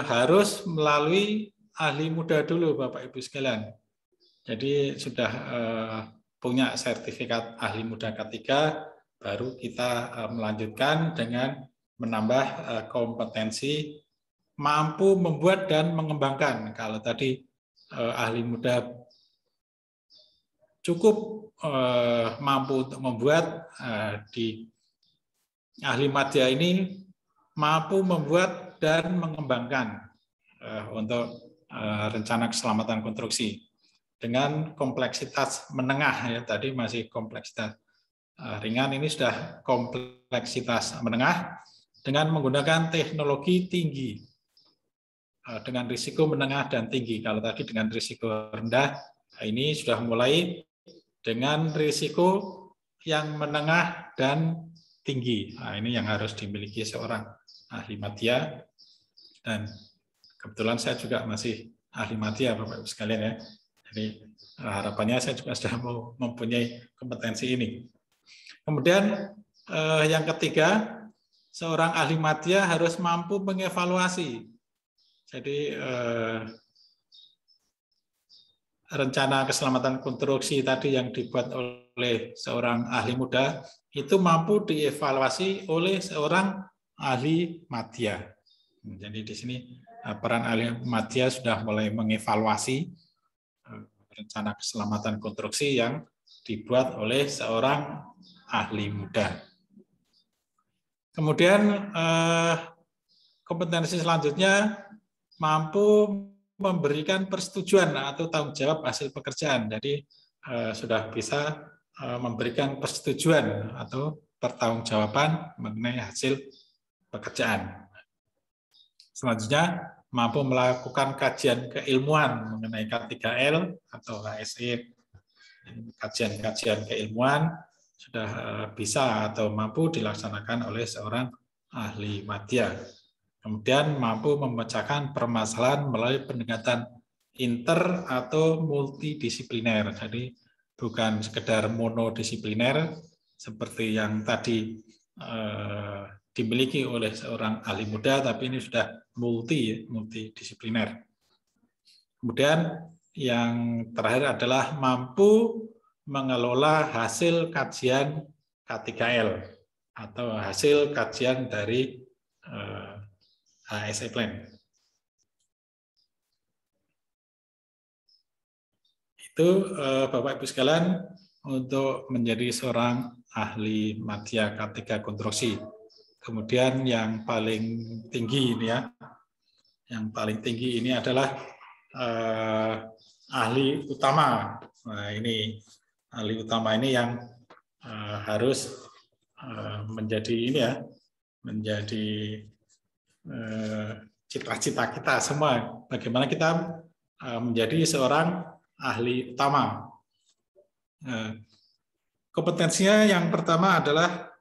harus melalui ahli muda dulu Bapak Ibu sekalian. Jadi sudah punya sertifikat ahli muda K3, baru kita melanjutkan dengan menambah kompetensi mampu membuat dan mengembangkan. Kalau tadi ahli muda cukup mampu untuk membuat, di ahli madya ini mampu membuat dan mengembangkan untuk rencana keselamatan konstruksi. dengan kompleksitas menengah ya, tadi masih kompleksitas ringan, ini sudah kompleksitas menengah dengan menggunakan teknologi tinggi dengan risiko menengah dan tinggi. Kalau tadi dengan risiko rendah, ini sudah mulai dengan risiko yang menengah dan tinggi. Nah, ini yang harus dimiliki seorang ahli madya, dan kebetulan saya juga masih ahli madya, Bapak Ibu sekalian ya. Jadi harapannya saya juga sudah mau mempunyai kompetensi ini. Kemudian yang ketiga, seorang ahli madya harus mampu mengevaluasi. Jadi rencana keselamatan konstruksi tadi yang dibuat oleh seorang ahli muda itu mampu dievaluasi oleh seorang ahli madya. Jadi di sini peran ahli madya sudah mulai mengevaluasi rencana keselamatan konstruksi yang dibuat oleh seorang ahli muda. Kemudian kompetensi selanjutnya mampu memberikan persetujuan atau tanggung jawab hasil pekerjaan. Jadi sudah bisa memberikan persetujuan atau pertanggungjawaban mengenai hasil pekerjaan. Selanjutnya mampu melakukan kajian keilmuan mengenai K3L atau HSE. Kajian-kajian keilmuan sudah bisa atau mampu dilaksanakan oleh seorang ahli madya. Kemudian mampu memecahkan permasalahan melalui pendekatan inter atau multidisipliner. Jadi bukan sekedar monodisipliner seperti yang tadi dimiliki oleh seorang ahli muda, tapi ini sudah multidisipliner. Kemudian yang terakhir adalah mampu mengelola hasil kajian K3L atau hasil kajian dari HSE Plan. Itu Bapak Ibu sekalian untuk menjadi seorang ahli madya K3 konstruksi. Kemudian yang paling tinggi ini ya, yang paling tinggi ini adalah ahli utama. Nah, ini ahli utama ini yang harus menjadi ini ya, menjadi cita-cita kita semua, bagaimana kita menjadi seorang ahli utama. Kompetensinya yang pertama adalah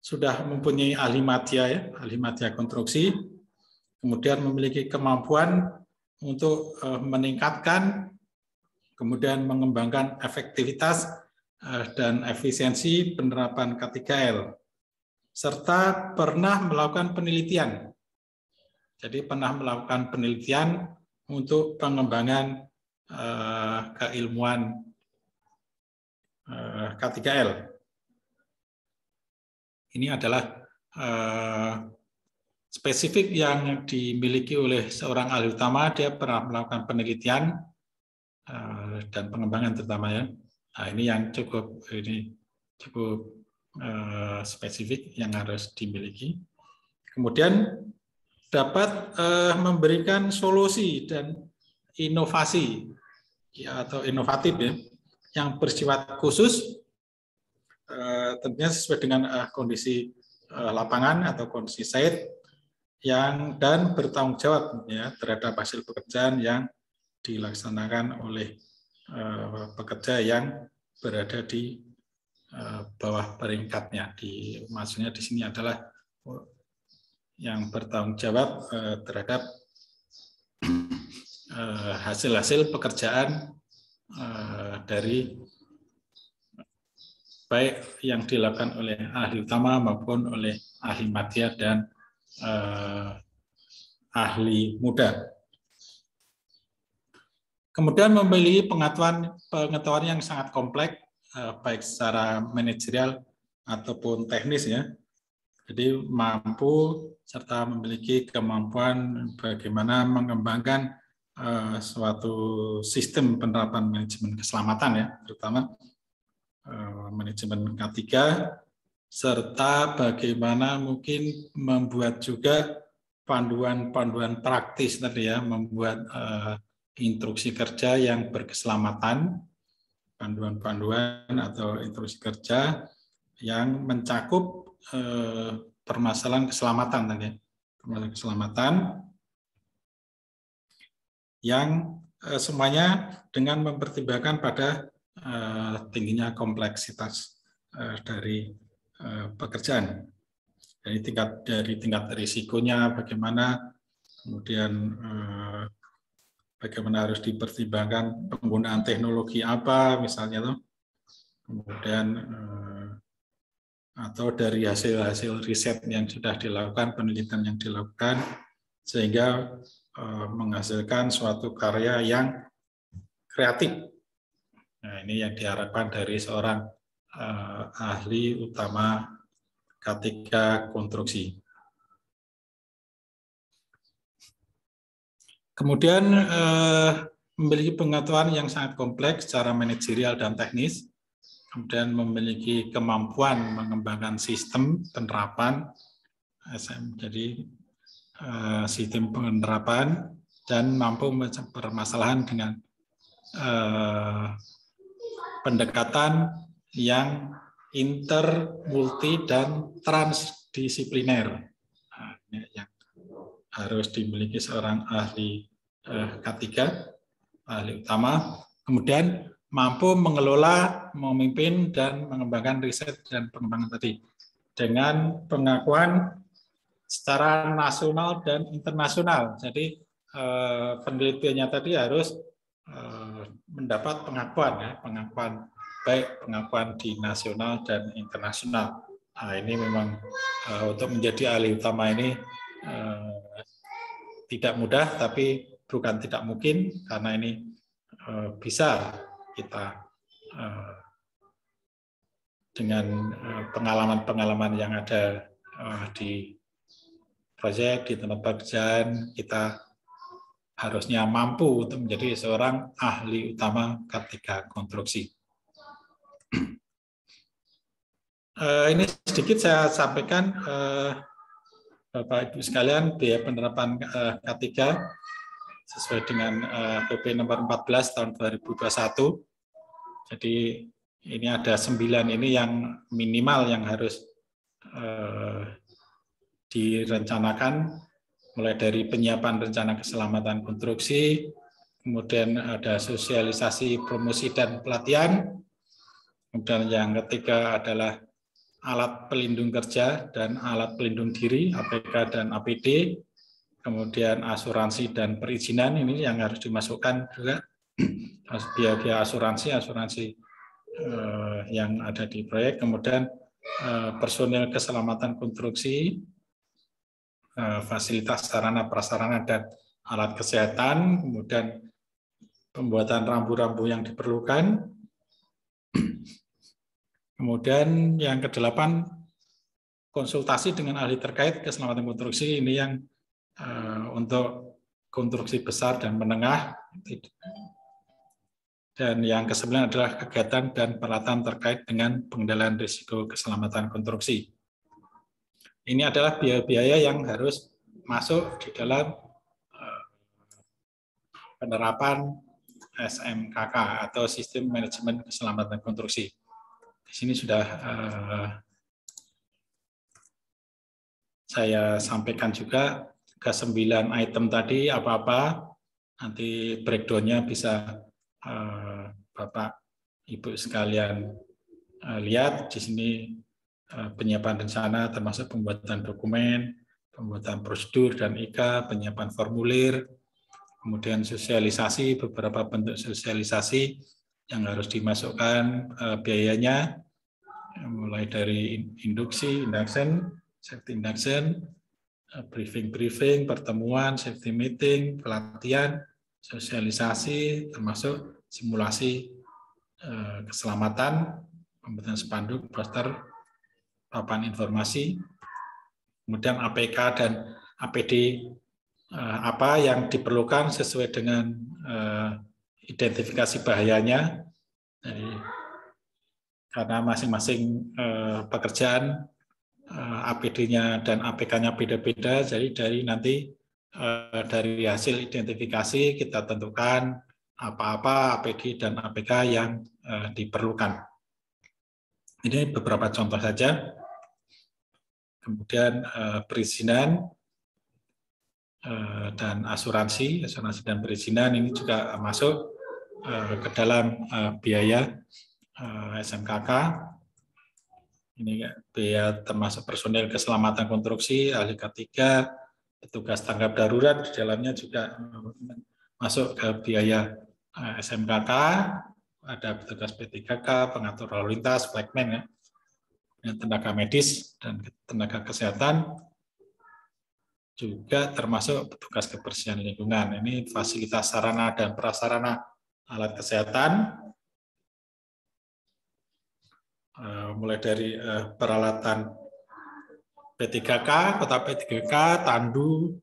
sudah mempunyai ahli madya ya, ahli madya konstruksi, kemudian memiliki kemampuan untuk meningkatkan, kemudian mengembangkan efektivitas dan efisiensi penerapan K3L. Serta pernah melakukan penelitian. Jadi pernah melakukan penelitian untuk pengembangan keilmuan K3L. Ini adalah spesifik yang dimiliki oleh seorang ahli utama. Dia pernah melakukan penelitian dan pengembangan terutama ya. Nah, ini yang cukup spesifik yang harus dimiliki. Kemudian dapat memberikan solusi dan inovasi ya, atau inovatif ya, yang bersifat khusus, tentunya sesuai dengan kondisi lapangan atau kondisi site yang dan bertanggung jawab ya terhadap hasil pekerjaan yang dilaksanakan oleh pekerja yang berada di bawah peringkatnya. Maksudnya di sini adalah yang bertanggung jawab terhadap hasil-hasil pekerjaan dari baik yang dilakukan oleh ahli utama maupun oleh ahli madya dan ahli muda. Kemudian memiliki pengetahuan yang sangat kompleks, baik secara manajerial ataupun teknis ya. Jadi mampu serta memiliki kemampuan bagaimana mengembangkan suatu sistem penerapan manajemen keselamatan ya, terutama manajemen K3, serta bagaimana mungkin membuat juga panduan-panduan praktis tadi ya, membuat instruksi kerja yang berkeselamatan, panduan-panduan atau instruksi kerja yang mencakup permasalahan keselamatan tadi, permasalahan keselamatan yang semuanya dengan mempertimbangkan pada tingginya kompleksitas dari pekerjaan. Dari tingkat risikonya bagaimana, kemudian bagaimana harus dipertimbangkan penggunaan teknologi apa misalnya tuh, kemudian atau dari hasil-hasil riset yang sudah dilakukan, penelitian yang dilakukan, sehingga menghasilkan suatu karya yang kreatif. Nah, ini yang diharapkan dari seorang ahli utama K3 konstruksi. Kemudian memiliki pengetahuan yang sangat kompleks secara manajerial dan teknis, kemudian memiliki kemampuan mengembangkan sistem penerapan SM, jadi sistem penerapan, dan mampu permasalahan dengan pendekatan yang inter, multi, dan transdisipliner. Nah, ini yang harus dimiliki seorang ahli K3, ahli utama. Kemudian mampu mengelola, memimpin, dan mengembangkan riset dan pengembangan tadi dengan pengakuan secara nasional dan internasional. Jadi penelitiannya tadi harus mendapat pengakuan, ya, pengakuan baik pengakuan di nasional dan internasional. Nah, ini memang untuk menjadi ahli utama ini tidak mudah, tapi bukan tidak mungkin, karena ini bisa kita dengan pengalaman-pengalaman yang ada di proyek, di tempat pekerjaan, kita harusnya mampu untuk menjadi seorang ahli utama K3 konstruksi. Ini sedikit saya sampaikan, Bapak Ibu sekalian, biaya penerapan K3 sesuai dengan PP nomor 14 tahun 2021. Jadi ini ada 9 ini yang minimal yang harus direncanakan, mulai dari penyiapan rencana keselamatan konstruksi, kemudian ada sosialisasi, promosi, dan pelatihan. Kemudian yang ketiga adalah alat pelindung kerja dan alat pelindung diri, APK dan APD, kemudian asuransi dan perizinan, ini yang harus dimasukkan juga, biaya asuransi yang ada di proyek, kemudian personil keselamatan konstruksi, fasilitas sarana prasarana dan alat kesehatan, kemudian pembuatan rambu-rambu yang diperlukan. Kemudian yang ke-8, konsultasi dengan ahli terkait keselamatan konstruksi, ini yang untuk konstruksi besar dan menengah. Dan yang ke-9 adalah kegiatan dan peralatan terkait dengan pengendalian risiko keselamatan konstruksi. Ini adalah biaya-biaya yang harus masuk di dalam penerapan SMKK atau Sistem Manajemen Keselamatan Konstruksi. Di sini sudah saya sampaikan juga ke 9 item tadi apa-apa, nanti breakdown-nya bisa Bapak Ibu sekalian lihat di sini, penyiapan rencana termasuk pembuatan dokumen, pembuatan prosedur dan IK, penyiapan formulir, kemudian sosialisasi, beberapa bentuk sosialisasi yang harus dimasukkan biayanya, mulai dari induksi, induction, safety induction, briefing, pertemuan, safety meeting, pelatihan, sosialisasi, termasuk simulasi keselamatan, pembuatan spanduk, poster, papan informasi, kemudian APK dan APD apa yang diperlukan sesuai dengan identifikasi bahayanya. Jadi, karena masing-masing pekerjaan APD-nya dan APK-nya beda-beda, jadi dari hasil identifikasi kita tentukan apa-apa APD dan APK yang diperlukan. Ini beberapa contoh saja. Kemudian perizinan dan asuransi dan perizinan ini juga masuk ke dalam biaya SMKK. Ini biaya termasuk personil keselamatan konstruksi, ahli K3, petugas tanggap darurat, di dalamnya juga masuk ke biaya SMKK, ada petugas P3K, pengatur lalu lintas, flagman, tenaga medis dan tenaga kesehatan, juga termasuk petugas kebersihan lingkungan. Ini fasilitas sarana dan prasarana alat kesehatan, mulai dari peralatan P3K, kota P3K, tandu,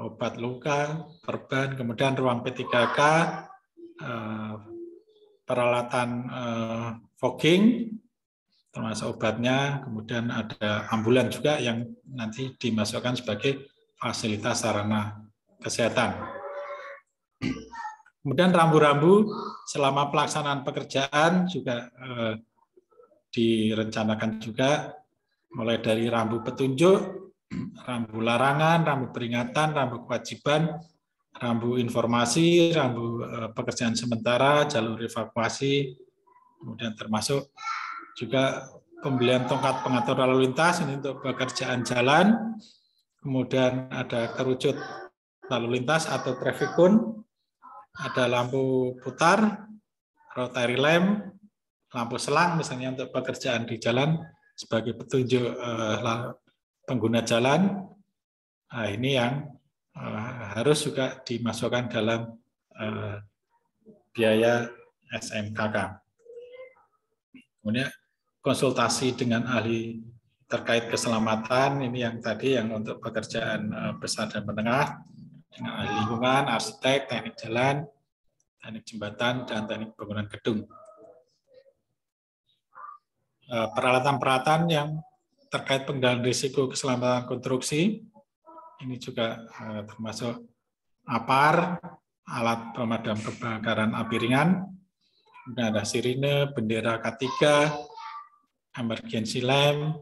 obat luka, perban, kemudian ruang P3K, peralatan fogging, termasuk obatnya, kemudian ada ambulan juga yang nanti dimasukkan sebagai fasilitas sarana kesehatan. Kemudian rambu-rambu selama pelaksanaan pekerjaan juga direncanakan juga, mulai dari rambu petunjuk, rambu larangan, rambu peringatan, rambu kewajiban, rambu informasi, rambu pekerjaan sementara, jalur evakuasi, kemudian termasuk juga pembelian tongkat pengatur lalu lintas ini untuk pekerjaan jalan, kemudian ada kerucut lalu lintas atau traffic cone, ada lampu putar, rotary lamp, lampu selang misalnya untuk pekerjaan di jalan sebagai petunjuk pengguna jalan. Nah, ini yang harus juga dimasukkan dalam biaya SMKK. Kemudian konsultasi dengan ahli terkait keselamatan, ini yang tadi yang untuk pekerjaan besar dan menengah, dengan ahli lingkungan, arsitek, teknik jalan, teknik jembatan, dan teknik bangunan gedung. Peralatan-peralatan yang terkait pengendalian risiko keselamatan konstruksi, ini juga termasuk APAR, alat pemadam kebakaran api ringan, kemudian ada sirine, bendera K3, emergency lamp,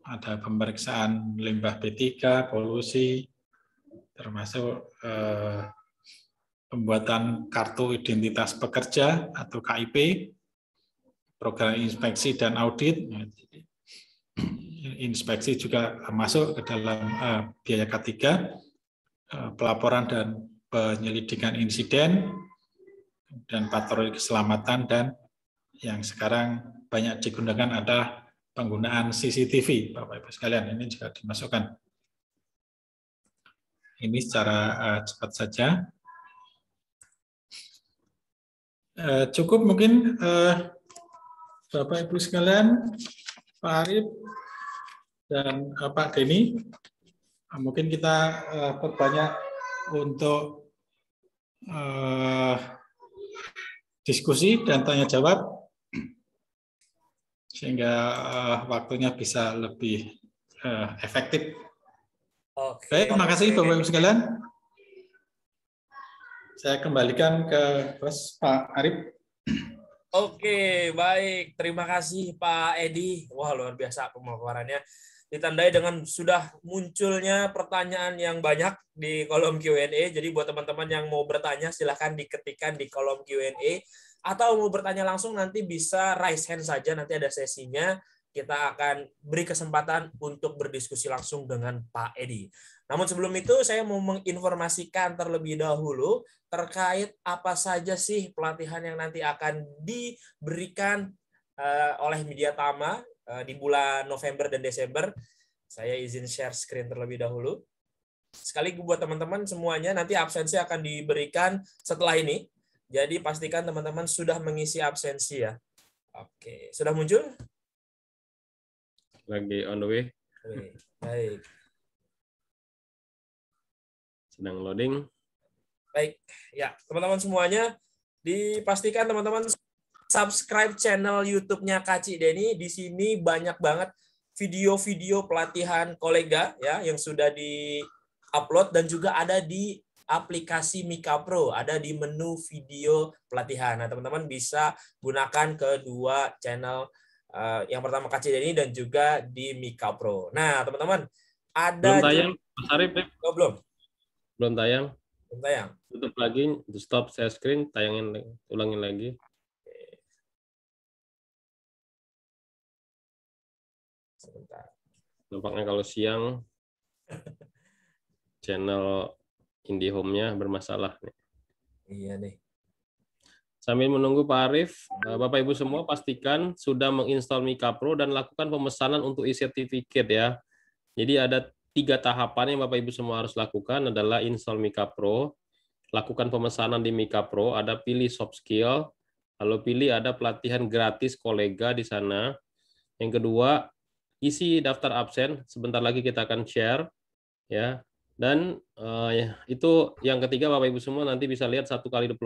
ada pemeriksaan limbah B3, polusi, termasuk pembuatan kartu identitas pekerja atau KIP, program inspeksi dan audit. Inspeksi juga masuk ke dalam biaya K3, pelaporan dan penyelidikan insiden, dan patroli keselamatan, dan yang sekarang banyak digunakan adalah penggunaan CCTV, Bapak Ibu sekalian, ini juga dimasukkan. Ini secara cepat saja. Cukup mungkin Bapak Ibu sekalian, Pak Arif dan Pak Denny, mungkin kita perbanyak untuk diskusi dan tanya jawab sehingga waktunya bisa lebih efektif. Oke. Baik, terima kasih Bapak Ibu sekalian. Saya kembalikan ke Pak Arif. Oke, baik. Terima kasih Pak Edi. Wah, luar biasa pemaparannya. Ditandai dengan sudah munculnya pertanyaan yang banyak di kolom Q&A. Jadi buat teman-teman yang mau bertanya, silahkan diketikkan di kolom Q&A. Atau mau bertanya langsung, nanti bisa raise hand saja. Nanti ada sesinya. Kita akan beri kesempatan untuk berdiskusi langsung dengan Pak Edi. Namun sebelum itu, saya mau menginformasikan terlebih dahulu terkait apa saja sih pelatihan yang nanti akan diberikan oleh Media Tama di bulan November dan Desember. Saya izin share screen terlebih dahulu. Sekali buat teman-teman semuanya, nanti absensi akan diberikan setelah ini. Jadi pastikan teman-teman sudah mengisi absensi ya. Oke, sudah muncul? Lagi on the way. Oke, baik. Sedang loading. Baik, ya teman-teman semuanya, dipastikan teman-teman subscribe channel YouTube-nya Kak Ci Denny. Di sini banyak banget video-video pelatihan kolega ya yang sudah di-upload dan juga ada di aplikasi Mika Pro, ada di menu video pelatihan. Nah, teman-teman bisa gunakan kedua channel, yang pertama Kak Cideni dan juga di Mika Pro. Nah, teman-teman ada Belum tayang, Mas Arif? Oh, belum Tayang. belum tayang. Tutup lagi, stop share screen, tayangin, ulangin lagi. Sebentar. Nampaknya kalau siang channel IndiHome-nya bermasalah nih. Iya nih. Sambil menunggu Pak Arif, Bapak Ibu semua pastikan sudah menginstal Mika Pro dan lakukan pemesanan untuk e-certificate ya. Jadi ada 3 tahapan yang Bapak Ibu semua harus lakukan adalah install Mika Pro, lakukan pemesanan di Mika Pro, ada pilih soft skill, lalu pilih ada pelatihan gratis kolega di sana. Yang kedua, isi daftar absen, sebentar lagi kita akan share ya. Dan itu yang ketiga Bapak Ibu semua nanti bisa lihat 1 kali 20